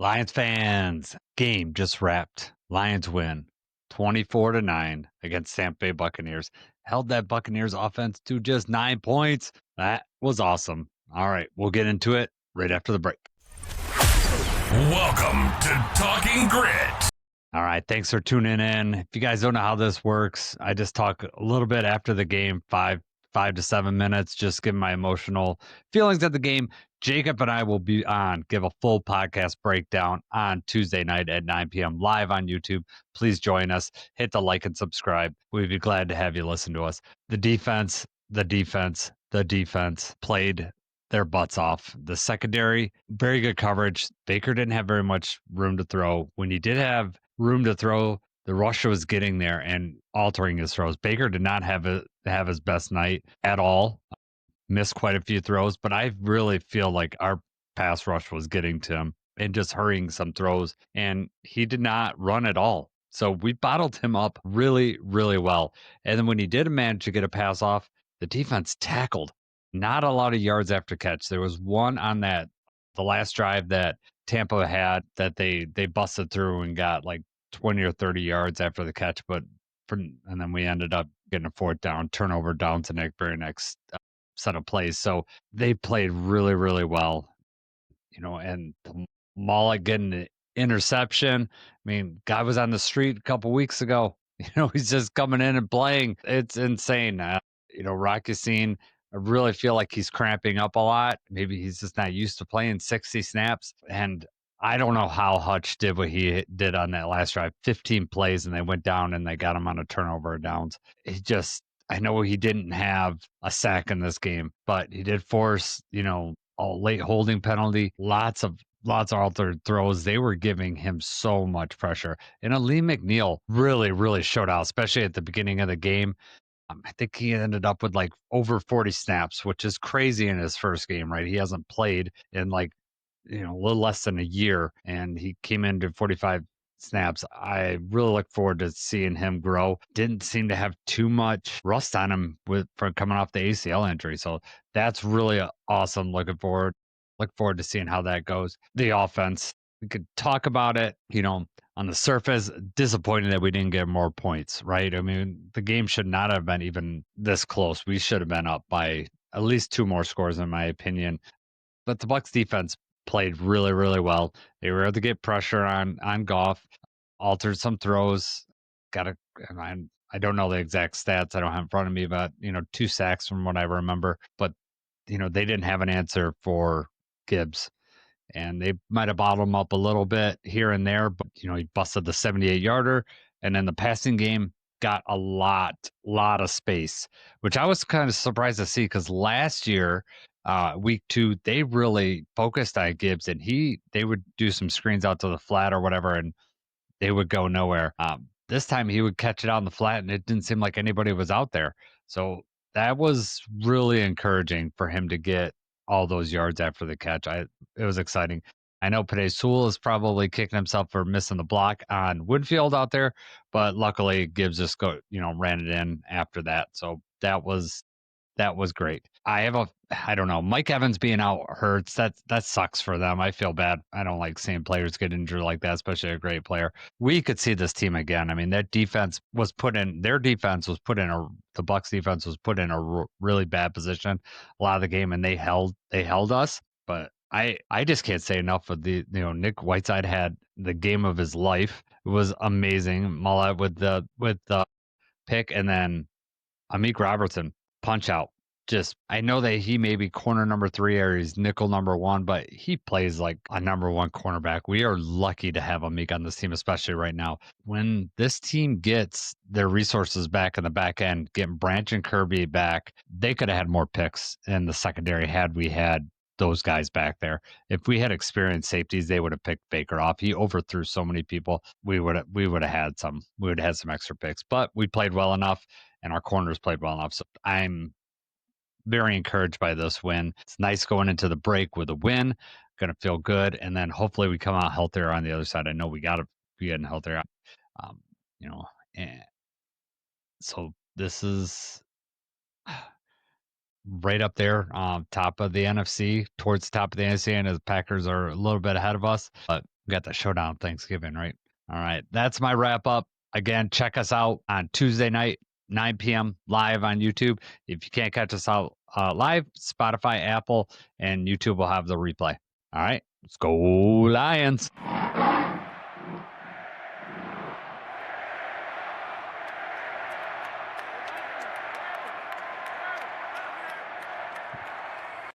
Lions fans, game just wrapped. Lions win 24-9 against Tampa Bay Buccaneers. Held that Buccaneers offense to just 9 points. That was awesome. All right, we'll get into it right after the break. Welcome to Talking Grit. All right, thanks for tuning in. If you guys don't know how this works, I just talk a little bit after the game, five to 7 minutes, just give my emotional feelings at the game. Jacob and I will be on, give a full podcast breakdown on Tuesday night at 9 p.m. live on YouTube. Please join us. Hit the like and subscribe. We'd be glad to have you listen to us. The defense played their butts off. The secondary, very good coverage. Baker didn't have very much room to throw. When he did have room to throw, the rusher was getting there and altering his throws. Baker did not have his best night at all. Missed quite a few throws, but I really feel like our pass rush was getting to him and just hurrying some throws, and he did not run at all. So we bottled him up really, really well. And then when he did manage to get a pass off, the defense tackled. Not a lot of yards after catch. There was one on the last drive that Tampa had that they busted through and got like 20 or 30 yards after the catch, and then we ended up getting a fourth down, turnover down to Nick very next set of plays. So they played really, really well, and Mullet getting an interception. I mean, guy was on the street a couple weeks ago. He's just coming in and playing. It's insane. Rocky Scene, I really feel like he's cramping up a lot. Maybe he's just not used to playing 60 snaps. And I don't know how Hutch did what he did on that last drive. 15 plays, and they went down and they got him on a turnover downs. I know he didn't have a sack in this game, but he did force, a late holding penalty, lots of altered throws. They were giving him so much pressure. And Lee McNeil really, really showed out, especially at the beginning of the game. I think he ended up with like over 40 snaps, which is crazy in his first game, right? He hasn't played in like, a little less than a year, and he came into 45 snaps. I really look forward to seeing him grow. Didn't seem to have too much rust on him from coming off the ACL injury. So that's really awesome. Look forward to seeing how that goes. The offense, we could talk about it, on the surface, disappointing that we didn't get more points, right? I mean, the game should not have been even this close. We should have been up by at least two more scores, in my opinion. But the Bucs defense played really, really well. They were able to get pressure on Goff, altered some throws. I don't know the exact stats. I don't have in front of me, but 2 sacks from what I remember. But they didn't have an answer for Gibbs, and they might have bottled him up a little bit here and there. But he busted the 78-yarder, and then the passing game got a lot of space, which I was kind of surprised to see because last year, week 2, they really focused on Gibbs, and they would do some screens out to the flat or whatever, and they would go nowhere. This time he would catch it out in the flat, and it didn't seem like anybody was out there. So that was really encouraging for him to get all those yards after the catch. It was exciting. I know Penei Sewell is probably kicking himself for missing the block on Woodfield out there, but luckily Gibbs just ran it in after that. So that was great. I don't know. Mike Evans being out hurts. That sucks for them. I feel bad. I don't like seeing players get injured like that, especially a great player. We could see this team again. I mean, their defense was put in the Bucs defense was put in a really bad position a lot of the game, and they held us. But I just can't say enough of Nick Whiteside had the game of his life. It was amazing. Mullet with the pick, and then Amik Robertson punch out. I know that he may be corner number 3 or he's nickel number 1, but he plays like a number 1 cornerback. We are lucky to have Amik on this team, especially right now. When this team gets their resources back in the back end, getting Branch and Kirby back, they could have had more picks in the secondary had we had those guys back there. If we had experienced safeties, they would have picked Baker off. He overthrew so many people. We would have had some extra picks, but we played well enough and our corners played well enough. So I'm very encouraged by this win. It's nice going into the break with a win. Going to feel good, and then hopefully we come out healthier on the other side. I know we got to be getting healthier, um, and so this is right up there, top of the NFC, towards the top of the NFC, and the Packers are a little bit ahead of us. But We got the showdown Thanksgiving, right? All right. That's my wrap up. Again, check us out on Tuesday night, 9 p.m. live on YouTube. If you can't catch us out live, Spotify, Apple, and YouTube will have the replay. All right. Let's go, Lions.